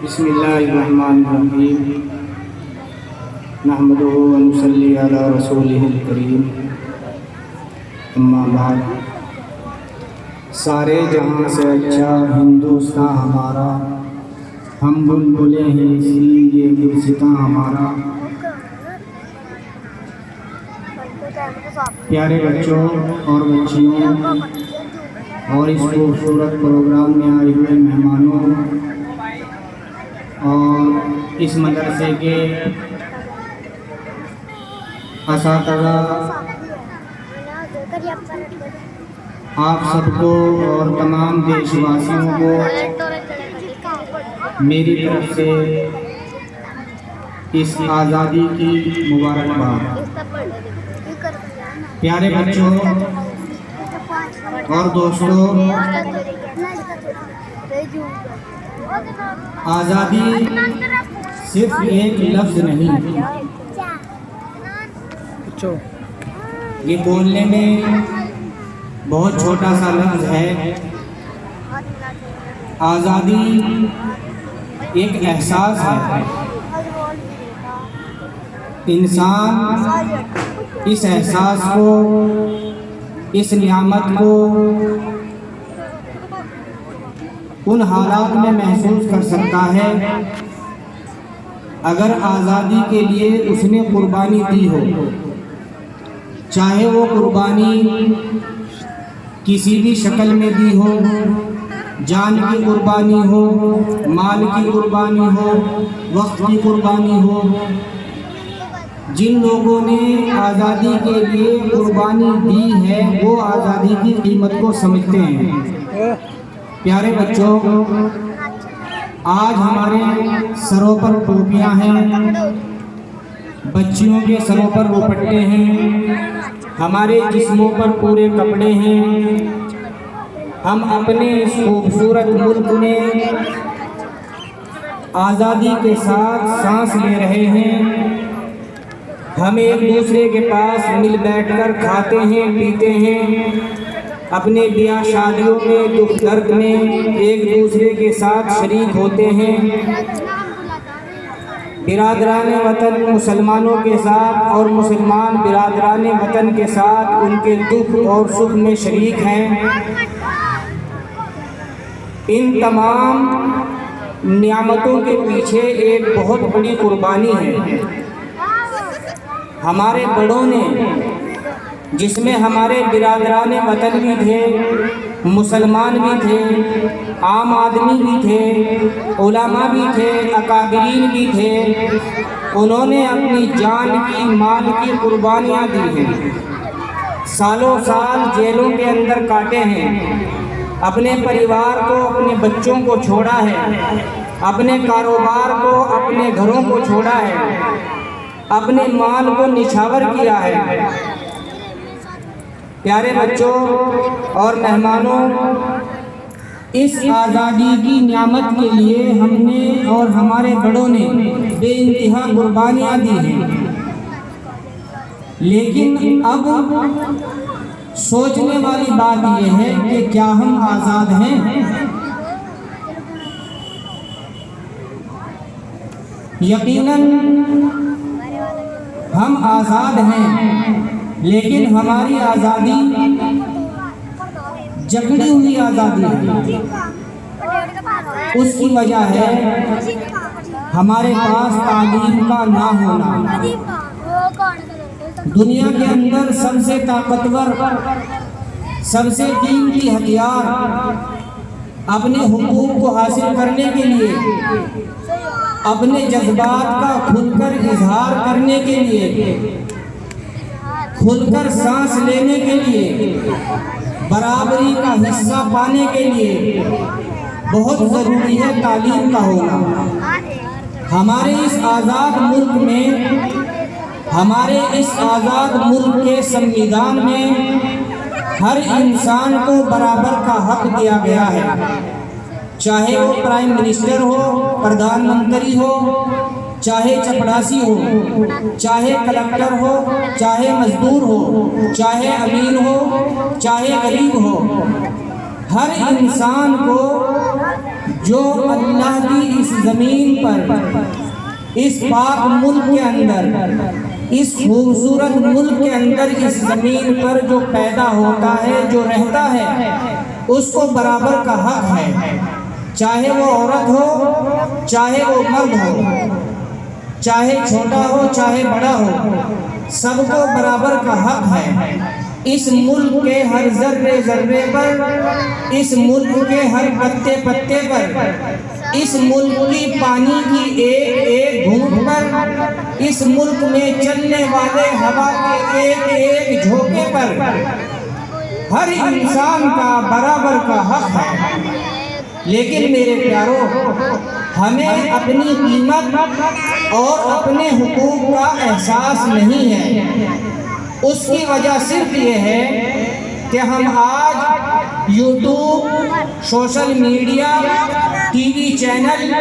بسم اللہ الرحمن الرحیم نحمدہ و نصلی علی رسولہ الکریم اما بعد۔ سارے جہاں سے اچھا ہندوستان ہمارا، ہم بلبلیں ہیں اس لیے گلستاں ہمارا۔ پیارے بچوں اور بچیوں اور اس خوبصورت پروگرام میں آئے ہوئے مہمانوں اور اس مدرسے کے اساتذہ، آپ سب کو اور تمام دیش واسیوں کو میری طرف سے اس آزادی کی مبارکباد۔ پیارے بچوں اور دوستوں، آزادی صرف ایک لفظ نہیں، یہ بولنے میں بہت چھوٹا سا لفظ ہے۔ آزادی ایک احساس ہے، انسان اس احساس کو، اس نعمت کو ان حالات میں محسوس کر سکتا ہے اگر آزادی کے لیے اس نے قربانی دی ہو، چاہے وہ قربانی کسی بھی شکل میں دی ہو، جان کی قربانی ہو، مال کی قربانی ہو، وقت کی قربانی ہو۔ جن لوگوں نے آزادی کے لیے قربانی دی ہے وہ آزادی کی قیمت کو سمجھتے ہیں۔ پیارے بچوں، آج ہمارے سروں پر ٹوپیاں ہیں، بچیوں کے سروں پر دوپٹے ہیں، ہمارے جسموں پر پورے کپڑے ہیں۔ ہم اپنے اس خوبصورت ملک میں آزادی کے ساتھ سانس لے رہے ہیں۔ ہم ایک دوسرے کے پاس مل بیٹھ کر کھاتے ہیں، پیتے ہیں، اپنے بیاہ شادیوں میں، دکھ درد میں ایک دوسرے کے ساتھ شریک ہوتے ہیں۔ برادران وطن مسلمانوں کے ساتھ اور مسلمان برادران وطن کے ساتھ ان کے دکھ اور سکھ میں شریک ہیں۔ ان تمام نعمتوں کے پیچھے ایک بہت بڑی قربانی ہے۔ ہمارے بڑوں نے، جس میں ہمارے برادران وطن بھی تھے، مسلمان بھی تھے، عام آدمی بھی تھے، علماء بھی تھے، اکابرین بھی تھے، انہوں نے اپنی جان کی، مال کی قربانیاں دی ہیں، سالوں سال جیلوں کے اندر کاٹے ہیں، اپنے پریوار کو، اپنے بچوں کو چھوڑا ہے، اپنے کاروبار کو، اپنے گھروں کو چھوڑا ہے، اپنے مال کو نچھاور کیا ہے۔ پیارے بچوں اور مہمانوں، اس آزادی کی نعمت کے لیے ہم نے اور ہمارے بڑوں نے بے انتہا قربانیاں دی ہیں، لیکن اب سوچنے والی بات یہ ہے کہ کیا ہم آزاد ہیں؟ یقیناً ہم آزاد ہیں، لیکن ہماری آزادی جکڑی ہوئی آزادی ہے۔ اس کی وجہ ہے ہمارے پاس تعلیم کا نہ ہونا۔ دنیا کے اندر سب سے طاقتور، سب سے قیمتی ہتھیار اپنے حقوق کو حاصل کرنے کے لیے، اپنے جذبات کا کھل کر اظہار کرنے کے لیے، کھل کر سانس لینے کے لیے، برابری کا حصہ پانے کے لیے بہت ضروری ہے تعلیم کا ہونا۔ ہمارے اس آزاد ملک میں، ہمارے اس آزاد ملک کے سنویدھان میں ہر انسان کو برابر کا حق دیا گیا ہے، چاہے وہ پرائم منسٹر ہو، پردھان منتری ہو، چاہے چپڑاسی ہو، چاہے کلکٹر ہو، چاہے مزدور ہو، چاہے امیر ہو، چاہے غریب ہو، ہر انسان کو جو اللہ کی اس زمین پر، اس پاک ملک کے اندر، اس خوبصورت ملک کے اندر، اس زمین پر جو پیدا ہوتا ہے، جو رہتا ہے، اس کو برابر کا حق ہے، چاہے وہ عورت ہو، چاہے وہ مرد ہو، چاہے چھوٹا ہو، چاہے بڑا ہو، سب کو برابر کا حق ہے۔ اس ملک کے ہر ذرے ذرے پر، اس ملک کے ہر پتے پتے پر، اس ملک کی پانی کی ایک ایک گھونٹ پر، اس ملک میں چلنے والے ہوا کے ایک ایک جھونکے پر ہر انسان کا برابر کا حق ہے۔ لیکن میرے پیارو، ہمیں اپنی قیمت اور اپنے حقوق کا احساس نہیں ہے۔ اس کی وجہ صرف یہ ہے کہ ہم آج YouTube, social media, T V channel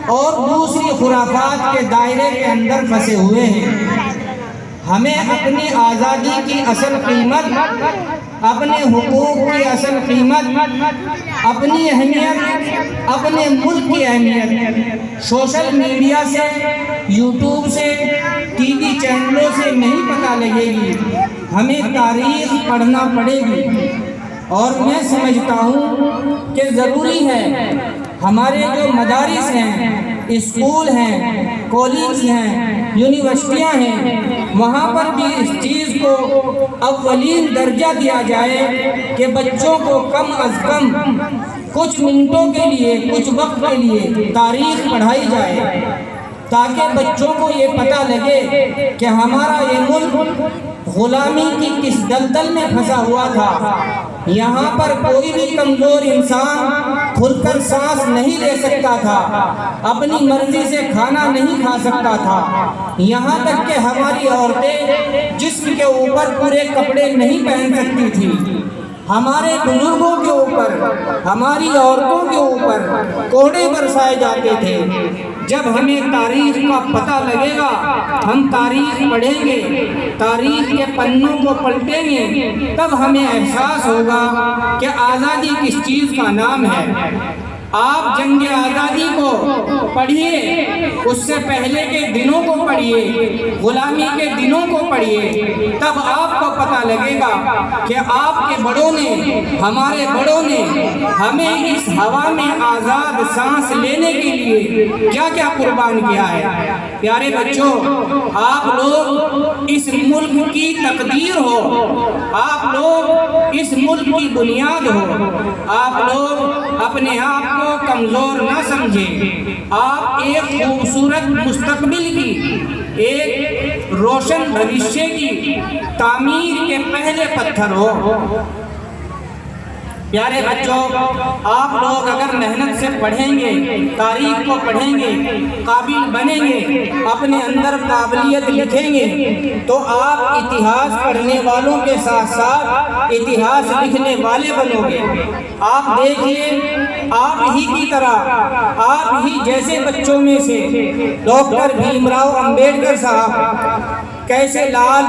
اور دوسری خرافات کے دائرے کے اندر پھنسے ہوئے ہیں۔ ہمیں اپنی آزادی کی اصل قیمت، اپنے حقوق کی اصل قیمت، اپنی اہمیت، اپنے ملک کی اہمیت سوشل میڈیا سے، یوٹیوب سے، ٹی وی چینلوں سے نہیں پتہ لگے گی۔ ہمیں تاریخ پڑھنا پڑے گی، اور میں سمجھتا ہوں کہ ضروری ہے ہمارے جو مدارس ہیں، اسکول ہیں، کالج ہیں، یونیورسٹیاں ہیں، وہاں پر بھی اس چیز کو اولین درجہ دیا جائے کہ بچوں کو کم از کم کچھ منٹوں کے لیے، کچھ وقت کے لیے تاریخ پڑھائی جائے، تاکہ بچوں کو یہ پتہ لگے کہ ہمارا یہ ملک غلامی کی کس دلدل میں پھنسا ہوا تھا۔ یہاں پر کوئی بھی کمزور انسان کھل کر سانس نہیں لے سکتا تھا، اپنی مرضی سے کھانا نہیں کھا سکتا تھا، یہاں تک کہ ہماری عورتیں جسم کے اوپر پورے کپڑے نہیں پہن سکتی تھی۔ ہمارے بزرگوں کے اوپر، ہماری عورتوں کے اوپر کوڑے برسائے جاتے تھے۔ جب ہمیں تاریخ کا پتہ لگے گا، ہم تاریخ پڑھیں گے، تاریخ کے پنوں کو پلٹیں گے، تب ہمیں احساس ہوگا کہ آزادی کس چیز کا نام ہے۔ آپ جنگ آزادی کو پڑھیے، اس سے پہلے کے دنوں کو پڑھیے، غلامی کے دنوں کو پڑھیے، تب آپ کو پتہ لگے گا کہ آپ کے بڑوں نے، ہمارے بڑوں نے ہمیں اس ہوا میں آزاد سانس لینے کے لیے کیا کیا قربان کیا ہے۔ پیارے بچوں، آپ لوگ اس ملک کی تقدیر ہو، آپ لوگ اس ملک کی بنیاد ہو، آپ لوگ اپنے آپ کو کمزور نہ سمجھیں۔ آپ ایک خوبصورت مستقبل کی، ایک روشن بھوشیہ کی تعمیر کے پہلے پتھر ہو۔ پیارے بچوں، آپ لوگ اگر محنت سے پڑھیں گے، تاریخ کو پڑھیں گے، قابل بنیں گے، اپنے اندر قابلیت لکھیں گے، تو آپ اتہاس پڑھنے والوں کے ساتھ ساتھ اتہاس لکھنے والے بنو گے۔ آپ دیکھیے، آپ ہی کی طرح، آپ ہی جیسے بچوں میں سے ڈاکٹر بھیم راؤ امبیڈکر صاحب کیسے لال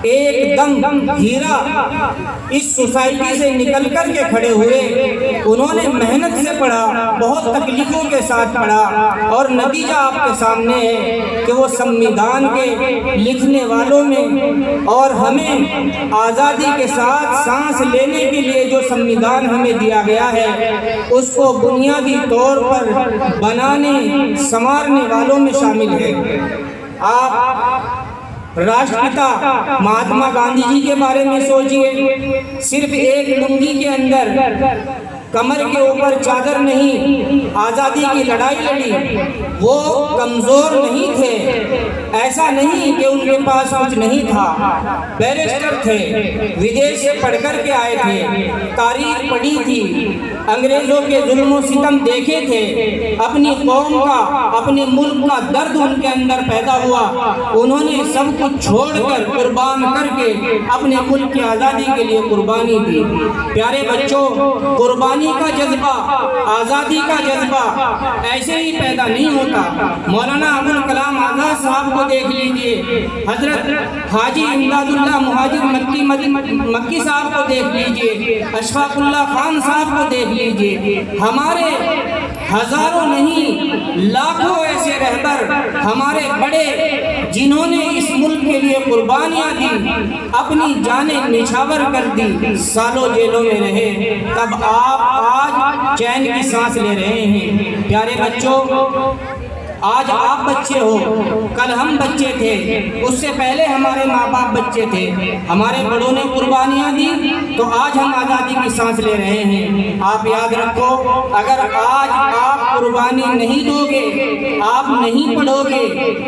ایک دم ہیرا اس سوسائٹی سے نکل کر کے کھڑے ہوئے۔ انہوں نے محنت سے پڑھا، بہت تکلیفوں کے ساتھ پڑھا، اور نتیجہ آپ کے سامنے ہے کہ وہ سمویدھان کے لکھنے والوں میں، اور ہمیں آزادی کے ساتھ سانس لینے کے لیے جو سمویدھان ہمیں دیا گیا ہے، اس کو بنیادی طور پر بنانے، سنوارنے والوں میں شامل ہے۔ آپ راشٹرپتا مہاتما گاندھی جی کے بارے میں سوچئے، صرف ایک لنگی کے اندر، کمر کے اوپر چادر نہیں، آزادی کی لڑائی لڑی۔ وہ کمزور نہیں تھے، ایسا نہیں کہ ان کے پاس کچھ نہیں تھا، بیرسٹر تھے، ودیش سے پڑھ کر کے آئے تھے، تاریخ پڑھی تھی، انگریزوں کے ظلم و ستم دیکھے تھے، اپنی قوم کا، اپنے ملک کا درد ان کے اندر پیدا ہوا، انہوں نے سب کچھ چھوڑ کر، قربان کر کے اپنے ملک کی آزادی کے لیے قربانی دی۔ پیارے بچوں، قربانی کا جذبہ، آزادی کا جذبہ طبقہ ایسے ہی پیدا نہیں ہوتا۔ مولانا ابوالکلام آزاد صاحب کو دیکھ لیجئے، حضرت حاجی امداد اللہ مہاجر مکی صاحب کو دیکھ لیجئے، اشفاق اللہ خان صاحب کو دیکھ لیجئے۔ ہمارے ہزاروں نہیں لاکھوں ایسے رہبر ہمارے بڑے جنہوں نے اس ملک کے لیے قربانیاں دی، اپنی جانیں نچھاور کر دی، سالوں جیلوں میں رہے، تب آپ آج چین کی سانس لے رہے ہیں۔ پیارے بچوں، آج آپ بچے ہو، کل ہم بچے تھے، اس سے پہلے ہمارے ماں باپ بچے تھے، ہمارے بڑوں نے قربانیاں دی تو آج ہم آزادی کی سانس لے رہے ہیں۔ آپ یاد رکھو، اگر آج آپ قربانی نہیں دو گے، آپ نہیں پڑھو گے،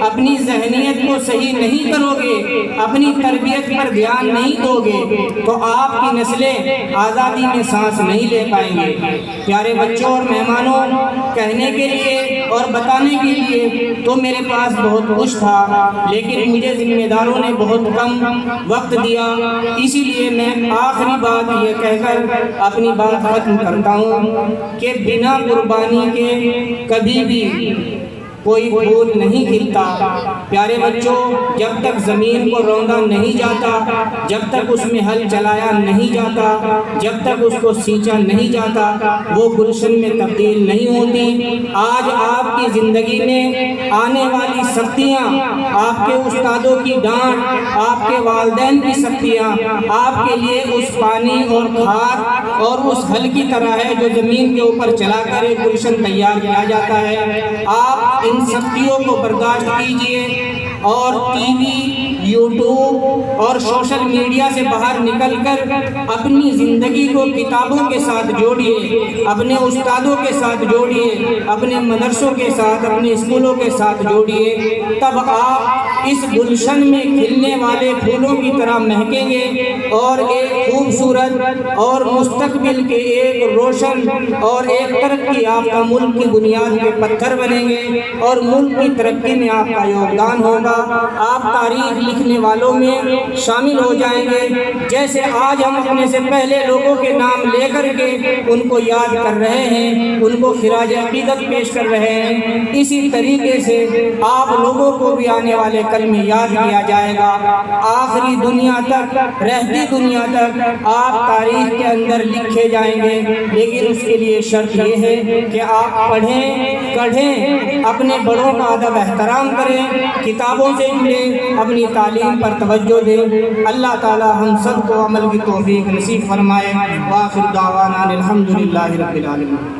اپنی ذہنیت کو صحیح نہیں کرو گے، اپنی تربیت پر دھیان نہیں دو گے تو آپ کی نسلیں آزادی میں سانس نہیں لے پائیں گے۔ پیارے بچوں اور مہمانوں، کہنے کے لیے اور بتانے کے لیے تو میرے پاس بہت کچھ تھا، لیکن مجھے ذمہ داروں نے بہت کم وقت دیا، اسی لیے میں آخری بات یہ کہہ کر اپنی بات ختم کرتا ہوں کہ بنا قربانی کے کبھی بھی کوئی پھول نہیں کھلتا۔ پیارے بچوں، جب تک زمین کو روندا نہیں جاتا، جب تک اس میں ہل چلایا نہیں جاتا، جب تک اس کو سینچا نہیں جاتا، وہ گلشن میں تبدیل نہیں ہوتی۔ آج آپ کی زندگی میں آنے والی سختیاں، آپ کے استادوں کی ڈانٹ، آپ کے والدین کی سختیاں آپ کے لیے اس پانی اور کھاد اور اس ہل کی طرح ہے جو زمین کے اوپر چلا کر ایک گلشن تیار کیا جاتا ہے۔ آپ ان سختیوں کو برداشت کیجئے اور ٹی وی، یوٹیوب اور سوشل میڈیا سے باہر نکل کر اپنی زندگی کو کتابوں کے ساتھ جوڑیے، اپنے استادوں کے ساتھ جوڑیے، اپنے مدرسوں کے ساتھ، اپنے اسکولوں کے ساتھ جوڑیے، تب آپ اس گلشن میں کھلنے والے پھولوں کی طرح مہکیں گے اور ایک خوبصورت اور مستقبل کے ایک روشن اور ایک ترقی یافتہ ملک کی بنیاد کے پتھر بنیں گے اور ملک کی ترقی میں آپ کا یوگدان ہوگا۔ آپ تاریخ لکھنے والوں میں شامل ہو جائیں گے، جیسے آج ہم اپنے سے پہلے لوگوں کے نام لے کر کے ان کو یاد کر رہے ہیں، ان کو خراج عقیدت پیش کر رہے ہیں، اسی طریقے سے آپ لوگوں کو بھی آنے والے کل میں یاد کیا جائے گا۔ آخری دنیا تک، رہتی دنیا تک آپ تاریخ کے اندر لکھے جائیں گے، لیکن اس کے لیے شرط یہ ہے کہ آپ پڑھیں، پڑھیں، اپنے بڑوں کا ادب احترام کریں، کتابوں سے جڑیں، اپنی تعلیم پر توجہ دیں۔ اللہ تعالی ہم سب کو عمل کی توفیق نصیب فرمائے۔ وآخر دعوانا الحمدللہ رب العالمین۔